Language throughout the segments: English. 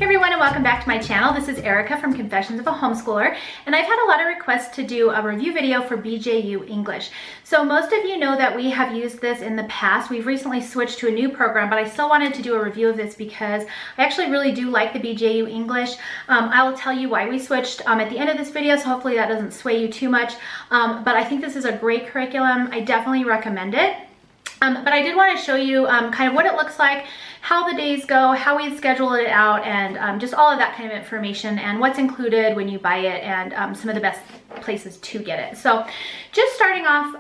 Hey everyone, and welcome back to my channel. This is Erica from Confessions of a Homeschooler, and I've had a lot of requests to do a review video for BJU English. So most of you know that we have used this in the past. We've recently switched to a new program, but I still wanted to do a review of this because I actually really do like the BJU English. I will tell you why we switched at the end of this video, so hopefully that doesn't sway you too much. But I think this is a great curriculum. I definitely recommend it. But I did want to show you kind of what it looks like, how the days go, how we schedule it out, and just all of that kind of information and what's included when you buy it, and some of the best places to get it. So just starting off,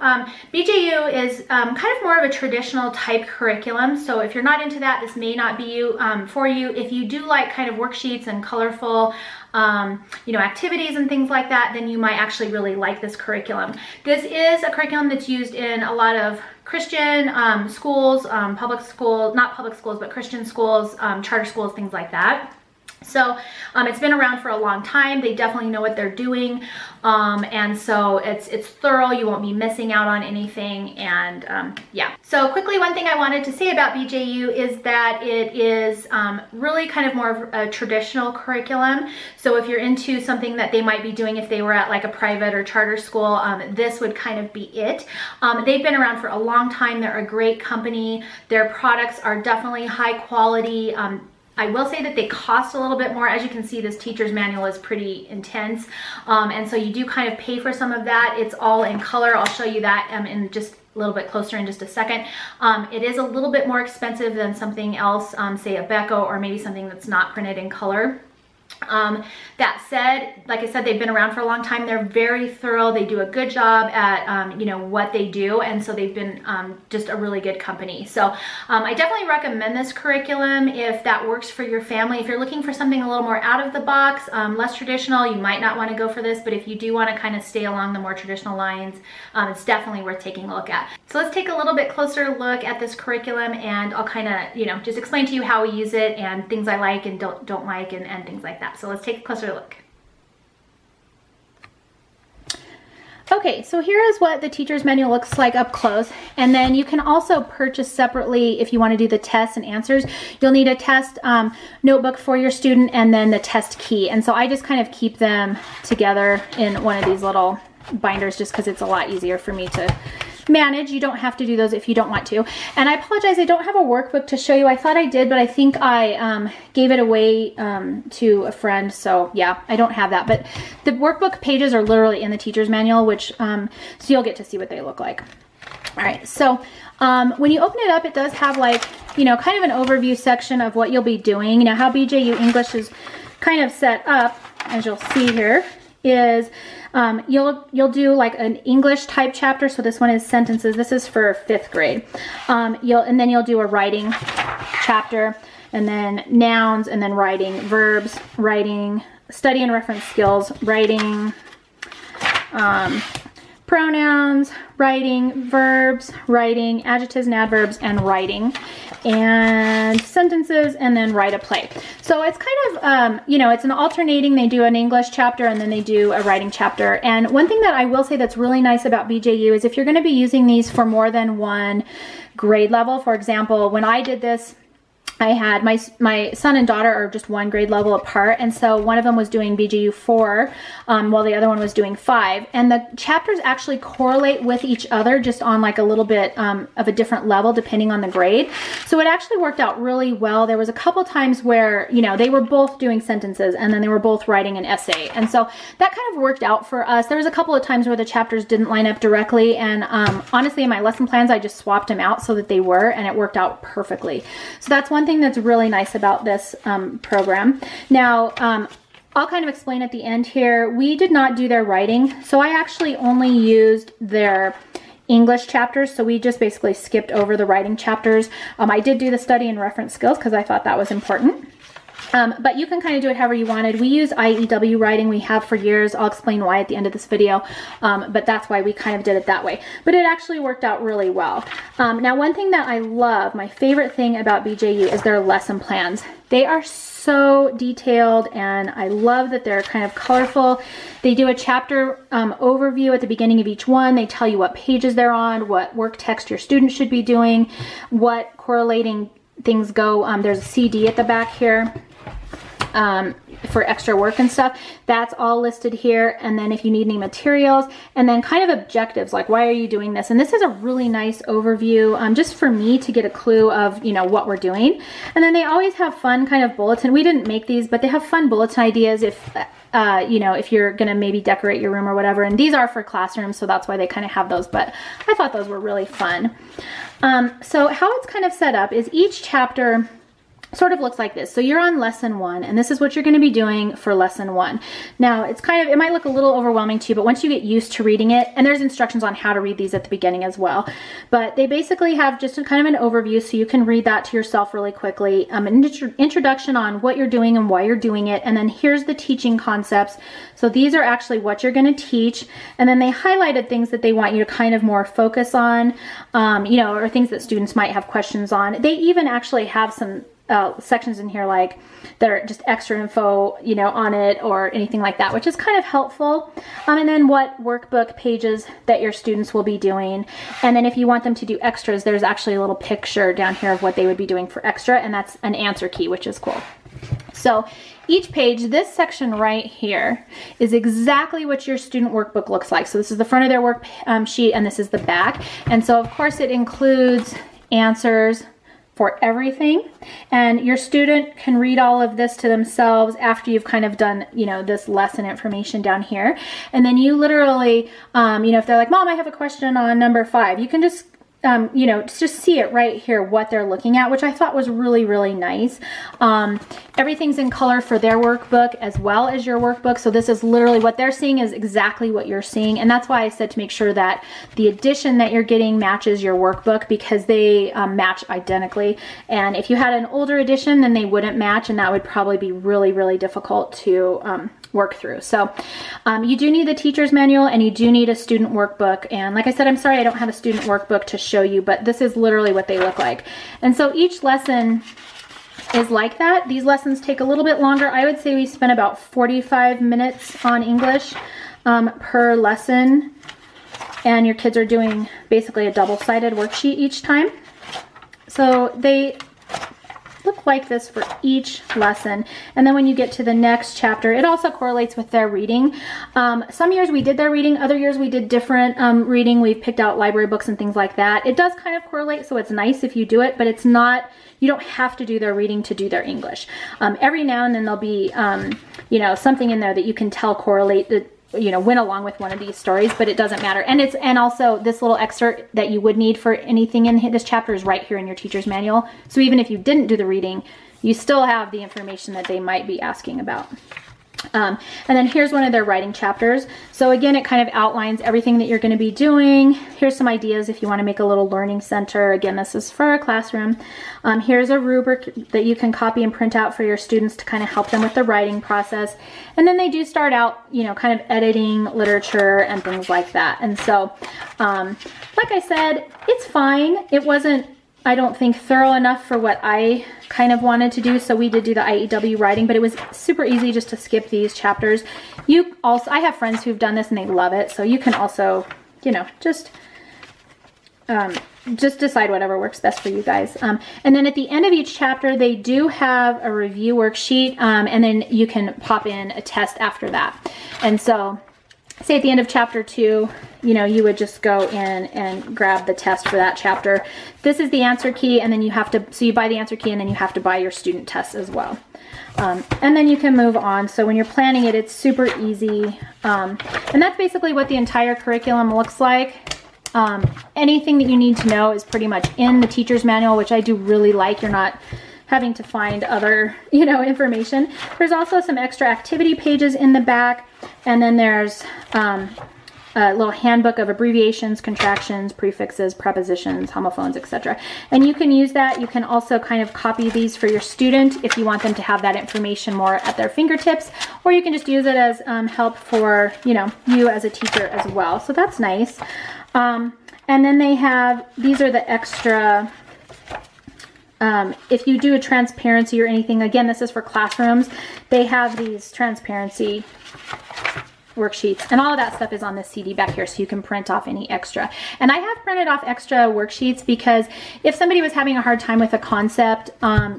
BJU is kind of more of a traditional type curriculum. So if you're not into that, this may not be for you. If you do like kind of worksheets and colorful activities and things like that, then you might actually really like this curriculum. This is a curriculum that's used in a lot of Christian schools, public schools, not public schools, but Christian schools, charter schools, things like that. So it's been around for a long time. They definitely know what they're doing, and so it's thorough. You won't be missing out on anything, and yeah. So quickly, one thing I wanted to say about BJU is that it is really kind of more of a traditional curriculum. So if you're into something that they might be doing if they were at like a private or charter school, this would kind of be it. They've been around for a long time. They're a great company. Their products are definitely high quality. I will say that they cost a little bit more. As you can see, this teacher's manual is pretty intense. And so you do kind of pay for some of that. It's all in color. I'll show you that in just a little bit closer in just a second. It is a little bit more expensive than something else, say a Becco, or maybe something that's not printed in color. That said, like I said, they've been around for a long time. They're very thorough. They do a good job at, what they do. And so they've been just a really good company. So I definitely recommend this curriculum if that works for your family. If you're looking for something a little more out of the box, less traditional, you might not want to go for this. But if you do want to kind of stay along the more traditional lines, it's definitely worth taking a look at. So let's take a little bit closer look at this curriculum, and I'll kind of, just explain to you how we use it and things I like and don't like and things like that. So let's take a closer look. Okay, so here is what the teacher's manual looks like up close, and then you can also purchase separately if you want to do the tests and answers. You'll need a test notebook for your student and then the test key, and so I just kind of keep them together in one of these little binders just because it's a lot easier for me to manage. You don't have to do those if you don't want to. And I apologize, I don't have a workbook to show you. I thought I did, but I think I gave it away to a friend. So yeah, I don't have that. But the workbook pages are literally in the teacher's manual, which so you'll get to see what they look like. All right, so when you open it up, it does have like, kind of an overview section of what you'll be doing. Now, how BJU English is kind of set up, as you'll see here, is you'll do like an English type chapter. So this one is sentences. This is for 5th grade. And then you'll do a writing chapter, and then nouns, and then writing, verbs, writing, study and reference skills, writing, pronouns, writing, verbs, writing, adjectives and adverbs, and writing, and sentences, and then write a play. So it's kind of, it's an alternating. They do an English chapter and then they do a writing chapter. And one thing that I will say that's really nice about BJU is if you're going to be using these for more than one grade level, for example, when I did this, I had my son and daughter are just one grade level apart, and so one of them was doing BJU 4 while the other one was doing 5, and the chapters actually correlate with each other just on like a little bit of a different level depending on the grade. So it actually worked out really well. There was a couple times where they were both doing sentences and then they were both writing an essay, and so that kind of worked out for us. There was a couple of times where the chapters didn't line up directly, and honestly in my lesson plans I just swapped them out so that they were, and it worked out perfectly. So that's one thing that's really nice about this program. Now, I'll kind of explain at the end here. We did not do their writing, so I actually only used their English chapters, so we just basically skipped over the writing chapters. I did do the study and reference skills because I thought that was important. But you can kind of do it however you wanted. We use IEW writing. We have for years. I'll explain why at the end of this video. But that's why we kind of did it that way. But it actually worked out really well. Now, one thing that I love, my favorite thing about BJU is their lesson plans. They are so detailed, and I love that they're kind of colorful. They do a chapter overview at the beginning of each one. They tell you what pages they're on, what work text your student should be doing, what correlating things go. There's a CD at the back here. for extra work and stuff, that's all listed here. And then if you need any materials, and then kind of objectives, like why are you doing this? And this is a really nice overview, just for me to get a clue of, you know, what we're doing. And then they always have fun kind of bulletin. We didn't make these, but they have fun bulletin ideas if, you know, if you're gonna maybe decorate your room or whatever. And these are for classrooms, so that's why they kind of have those, but I thought those were really fun. So how it's kind of set up is each chapter sort of looks like this. So you're on lesson 1, and this is what you're going to be doing for lesson 1. Now it's kind of, it might look a little overwhelming to you, but once you get used to reading it, and there's instructions on how to read these at the beginning as well, but they basically have just a kind of an overview, so you can read that to yourself really quickly. An introduction on what you're doing and why you're doing it, and then here's the teaching concepts. So these are actually what you're going to teach, and then they highlighted things that they want you to kind of more focus on, you know, or things that students might have questions on. They even actually have some sections in here like that are just extra info, you know, on it or anything like that, which is kind of helpful. And then what workbook pages that your students will be doing. And then if you want them to do extras, there's actually a little picture down here of what they would be doing for extra, and that's an answer key, which is cool. So each page, this section right here, is exactly what your student workbook looks like. So this is the front of their work sheet, and this is the back. And so of course it includes answers for everything, and your student can read all of this to themselves after you've kind of done, you know, this lesson information down here. And then you literally, you know, if they're like, Mom, I have a question on number 5, you can just you know, just see it right here, what they're looking at, which I thought was really, really nice. Everything's in color for their workbook as well as your workbook. So this is literally what they're seeing is exactly what you're seeing. And that's why I said to make sure that the edition that you're getting matches your workbook, because they match identically. And if you had an older edition, then they wouldn't match, and that would probably be really, really difficult to work through. So you do need the teacher's manual, and you do need a student workbook. And like I said, I'm sorry I don't have a student workbook to show you, but this is literally what they look like. And so each lesson is like that. These lessons take a little bit longer. I would say we spent about 45 minutes on English per lesson, and your kids are doing basically a double-sided worksheet each time. So they look like this for each lesson. And then when you get to the next chapter, it also correlates with their reading. Some years we did their reading, other years we did different reading. We've picked out library books and things like that. It does kind of correlate, so it's nice if you do it, but it's not, you don't have to do their reading to do their English. Every now and then there'll be, you know, something in there that you can tell correlate, you know, went along with one of these stories, but it doesn't matter. And also this little excerpt that you would need for anything in this chapter is right here in your teacher's manual. So even if you didn't do the reading, you still have the information that they might be asking about. And then here's one of their writing chapters. So again, it kind of outlines everything that you're going to be doing. Here's some ideas if you want to make a little learning center. Again, this is for a classroom. Here's a rubric that you can copy and print out for your students to kind of help them with the writing process. And then they do start out, you know, kind of editing literature and things like that. And so, like I said, it's fine. It wasn't, I don't think, thorough enough for what I kind of wanted to do. So we did do the IEW writing, but it was super easy just to skip these chapters. You also, I have friends who've done this and they love it. So you can also, you know, just decide whatever works best for you guys. And then at the end of each chapter, they do have a review worksheet, and then you can pop in a test after that. And so say at the end of chapter 2, you know, you would just go in and grab the test for that chapter. This is the answer key, and then you have to, so you buy the answer key, and then you have to buy your student tests as well. And then you can move on. So when you're planning it, it's super easy. And that's basically what the entire curriculum looks like. Anything that you need to know is pretty much in the teacher's manual, which I do really like. You're not having to find other, you know, information. There's also some extra activity pages in the back, and then there's a little handbook of abbreviations, contractions, prefixes, prepositions, homophones, etc. And you can use that. You can also kind of copy these for your student if you want them to have that information more at their fingertips, or you can just use it as help for, you know, you as a teacher as well. So that's nice. And then they have, these are the extra, if you do a transparency or anything, again, this is for classrooms, they have these transparency worksheets, and all of that stuff is on this CD back here, so you can print off any extra. And I have printed off extra worksheets because if somebody was having a hard time with a concept,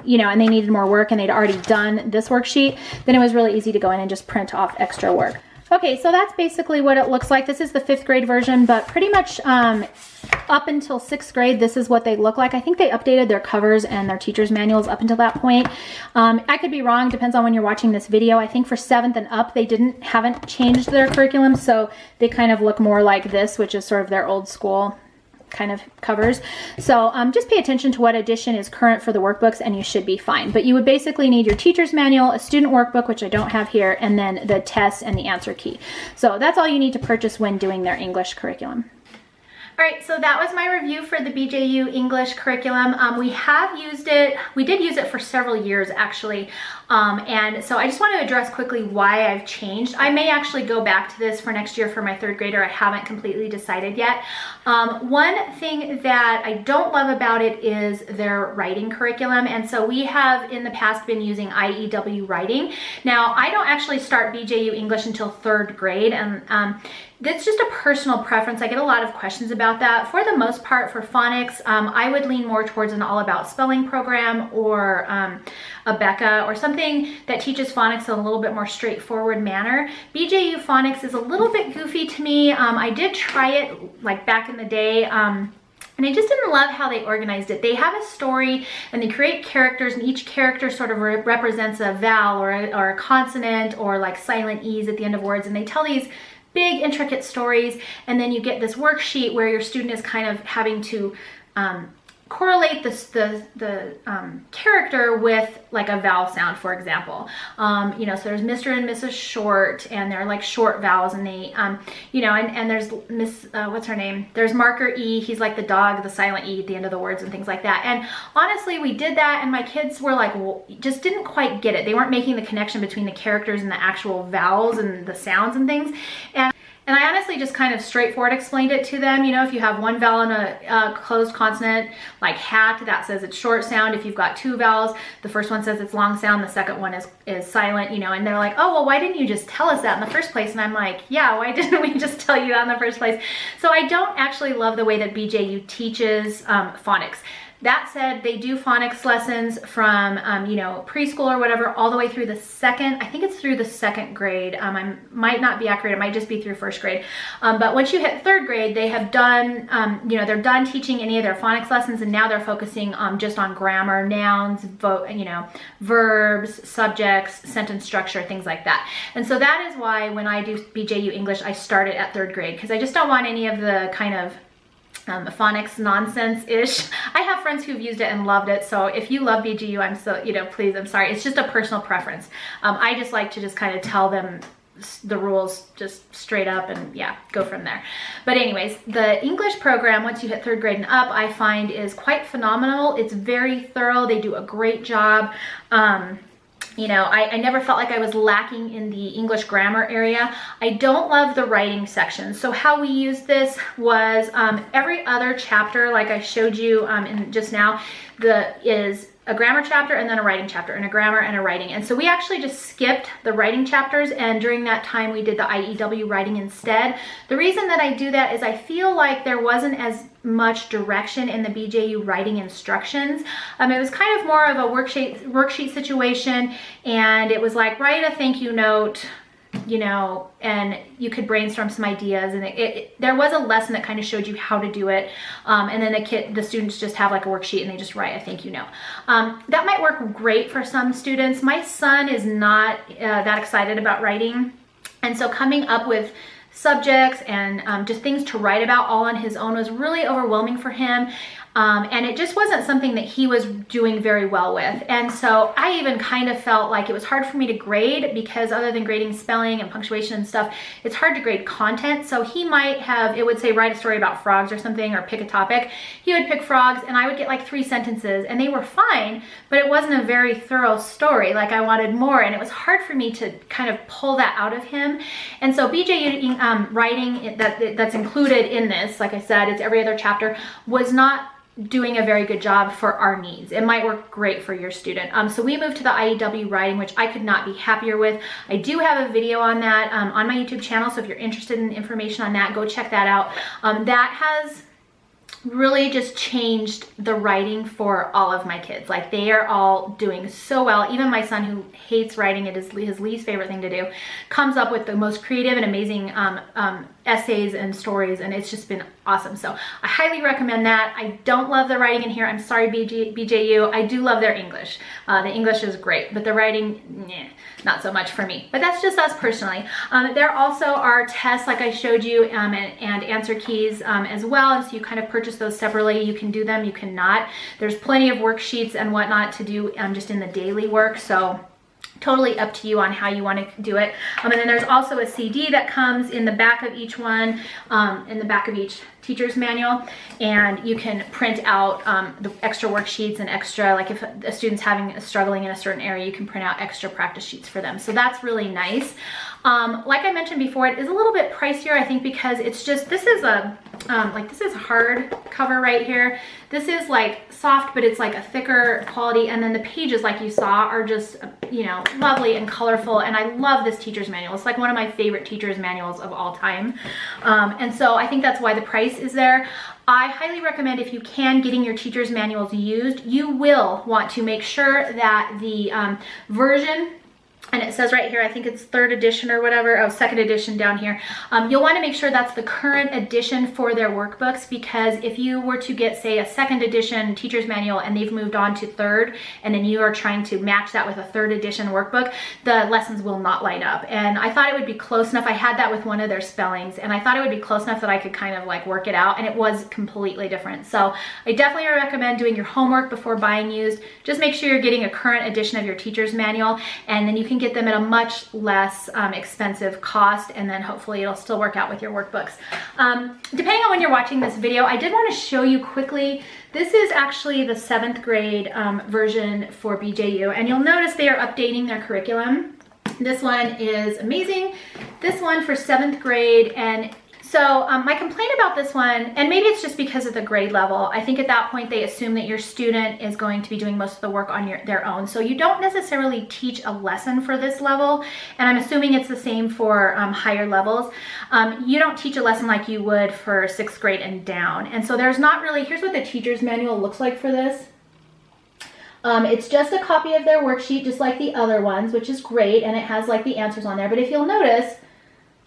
you know, and they needed more work and they'd already done this worksheet, then it was really easy to go in and just print off extra work. Okay, so that's basically what it looks like. This is the 5th grade version, but pretty much up until 6th grade, this is what they look like. I think they updated their covers and their teacher's manuals up until that point. I could be wrong, depends on when you're watching this video. I think for 7th and up, they haven't changed their curriculum, so they kind of look more like this, which is sort of their old school kind of covers. So just pay attention to what edition is current for the workbooks and you should be fine. But you would basically need your teacher's manual, a student workbook, which I don't have here, and then the test and the answer key. So that's all you need to purchase when doing their English curriculum. All right, so that was my review for the BJU English curriculum. We have used it, we did use it for several years actually, and so I just want to address quickly why I've changed. I may actually go back to this for next year for my 3rd grader. I haven't completely decided yet. One thing that I don't love about it is their writing curriculum, and so we have in the past been using IEW writing. Now, I don't actually start BJU English until 3rd grade, and that's just a personal preference. I get a lot of questions about that. For the most part, for phonics, I would lean more towards an all-about spelling program or a Becca or something that teaches phonics in a little bit more straightforward manner. BJU phonics is a little bit goofy to me. I did try it like back in the day. And I just didn't love how they organized it. They have a story and they create characters, and each character sort of represents a vowel or a consonant or like silent E's at the end of words, and they tell these big intricate stories, and then you get this worksheet where your student is kind of having to correlate the character with like a vowel sound, for example. You know, so there's Mr. and Mrs. Short, and they're like short vowels, and they, you know, and there's Miss, what's her name? There's Marker E, he's like the dog, the silent E at the end of the words and things like that. And honestly, we did that, and my kids were like, well, just didn't quite get it. They weren't making the connection between the characters and the actual vowels and the sounds and things. And I honestly just kind of straightforward explained it to them. You know, if you have one vowel and a closed consonant, like hat, that says it's short sound. If you've got 2 vowels, the first one says it's long sound, the second one is silent, you know, and they're like, oh, well, why didn't you just tell us that in the first place? And I'm like, yeah, why didn't we just tell you that in the first place? So I don't actually love the way that BJU teaches phonics. That said, they do phonics lessons from, you know, preschool or whatever, all the way through the 2nd, I think it's through the 2nd grade. I might not be accurate, it might just be through 1st grade. But once you hit 3rd grade, they have done, you know, they're done teaching any of their phonics lessons, and now they're focusing just on grammar, nouns, you know, verbs, subjects, sentence structure, things like that. And so that is why when I do BJU English, I start it at 3rd grade, because I just don't want any of the kind of phonics nonsense-ish. I have friends who've used it and loved it, so if you love BJU, I'm so, you know, please, I'm sorry. It's just a personal preference. I just like to just kind of tell them the rules just straight up and yeah, go from there. But anyways, the English program, once you hit 3rd grade and up, I find is quite phenomenal. It's very thorough. They do a great job. You know, I never felt like I was lacking in the English grammar area. I don't love the writing section. So how we used this was every other chapter, like I showed you just now, is a grammar chapter and then a writing chapter, and a grammar and a writing. And so we actually just skipped the writing chapters, and during that time we did the IEW writing instead. The reason that I do that is I feel like there wasn't as much direction in the BJU writing instructions. It was kind of more of a worksheet situation, and it was like, write a thank you note, you know, and you could brainstorm some ideas, and there was a lesson that kind of showed you how to do it, and then the students just have like a worksheet and they just write a thank you note. That might work great for some students. My son is not that excited about writing, and so coming up with subjects and just things to write about all on his own was really overwhelming for him. And it just wasn't something that he was doing very well with. And so I even kind of felt like it was hard for me to grade, because other than grading spelling and punctuation and stuff, it's hard to grade content. So he might have, it would say write a story about frogs or something, or pick a topic. He would pick frogs and I would get like 3 sentences, and they were fine, but it wasn't a very thorough story. Like I wanted more, and it was hard for me to kind of pull that out of him. And so BJU writing that's included in this, like I said, it's every other chapter, was not doing a very good job for our needs. It might work great for your student. So we moved to the IEW writing, which I could not be happier with. I do have a video on that on my YouTube channel, so if you're interested in information on that, go check that out. That has really just changed the writing for all of my kids. Like, they are all doing so well. Even my son, who hates writing, it is his least favorite thing to do, comes up with the most creative and amazing essays and stories, and it's just been awesome. So I highly recommend that. I don't love the writing in here. I'm sorry, BJU. I do love their English. The English is great, but the writing, not so much for me. But that's just us personally. There also are tests, like I showed you, and answer keys as well. And so you kind of purchase those separately. You can do them, you cannot. There's plenty of worksheets and whatnot to do just in the daily work. So totally up to you on how you want to do it. And then there's also a CD that comes in the back of each one, in the back of each teacher's manual, and you can print out the extra worksheets and extra, like if a student's struggling in a certain area, you can print out extra practice sheets for them. So that's really nice. Like I mentioned before, it is a little bit pricier, I think, because it's just, this is a this is hard cover right here. This is like soft, but it's like a thicker quality, and then the pages, like you saw, are just, you know, lovely and colorful, and I love this teacher's manual. It's like one of my favorite teacher's manuals of all time, and so I think that's why the price is there. I highly recommend, if you can, getting your teacher's manuals used. You will want to make sure that the version, and it says right here, I think it's 3rd edition or whatever, oh, 2nd edition down here. You'll want to make sure that's the current edition for their workbooks, because if you were to get, say, a 2nd edition teacher's manual and they've moved on to 3rd, and then you are trying to match that with a 3rd edition workbook, the lessons will not line up. And I thought it would be close enough. I had that with one of their spellings, and I thought it would be close enough that I could kind of like work it out, and it was completely different. So I definitely recommend doing your homework before buying used. Just make sure you're getting a current edition of your teacher's manual, and then you can get them at a much less expensive cost, and then hopefully it'll still work out with your workbooks. Depending on when you're watching this video, I did want to show you quickly, this is actually the 7th grade version for BJU, and you'll notice they are updating their curriculum. This one is amazing. This one for 7th grade, and so my complaint about this one, and maybe it's just because of the grade level, I think at that point they assume that your student is going to be doing most of the work on their own. So you don't necessarily teach a lesson for this level, and I'm assuming it's the same for higher levels. You don't teach a lesson like you would for 6th grade and down. And so there's not really, here's what the teacher's manual looks like for this. It's just a copy of their worksheet, just like the other ones, which is great, and it has like the answers on there. But if you'll notice,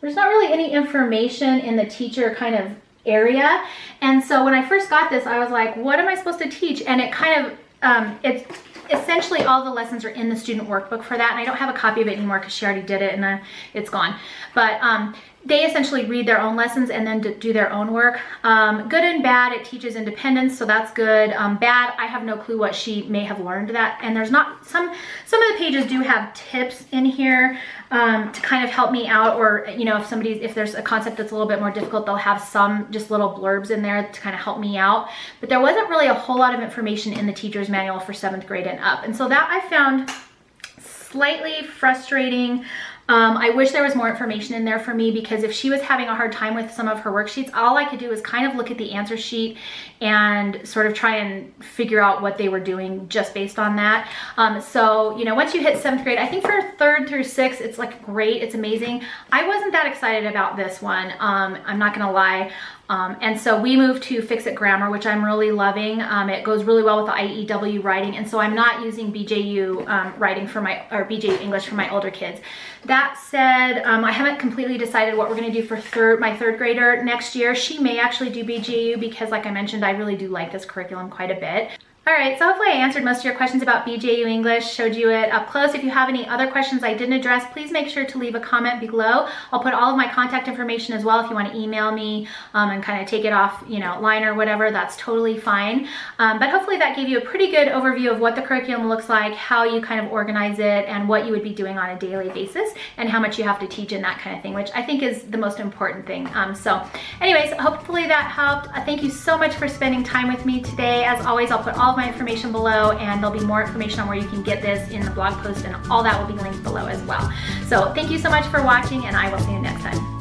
there's not really any information in the teacher kind of area. And so when I first got this, I was like, what am I supposed to teach? And it kind of, it's essentially all the lessons are in the student workbook for that. And I don't have a copy of it anymore because she already did it, and it's gone. But they essentially read their own lessons and then do their own work. Good and bad, it teaches independence, so that's good. Bad, I have no clue what she may have learned that. And there's not, some of the pages do have tips in here to kind of help me out, or, you know, if there's a concept that's a little bit more difficult, they'll have some just little blurbs in there to kind of help me out. But there wasn't really a whole lot of information in the teacher's manual for 7th grade and up. And so that I found slightly frustrating. I wish there was more information in there for me, because if she was having a hard time with some of her worksheets, all I could do was kind of look at the answer sheet and sort of try and figure out what they were doing just based on that. So, you know, once you hit 7th grade, I think for 3rd through 6th, it's like great, it's amazing. I wasn't that excited about this one, I'm not gonna lie. And so we moved to Fix It Grammar, which I'm really loving. It goes really well with the IEW writing, and so I'm not using BJU writing for BJU English for my older kids. That said, I haven't completely decided what we're going to do for my 3rd grader next year. She may actually do BJU because, like I mentioned, I really do like this curriculum quite a bit. All right, so hopefully I answered most of your questions about BJU English, showed you it up close. If you have any other questions I didn't address, please make sure to leave a comment below. I'll put all of my contact information as well if you want to email me and kind of take it off, you know, line or whatever, that's totally fine. But hopefully that gave you a pretty good overview of what the curriculum looks like, how you kind of organize it, and what you would be doing on a daily basis, and how much you have to teach and that kind of thing, which I think is the most important thing. So anyways, hopefully that helped. Thank you so much for spending time with me today. As always, I'll put all of my information below, and there'll be more information on where you can get this in the blog post, and all that will be linked below as well. So thank you so much for watching, and I will see you next time.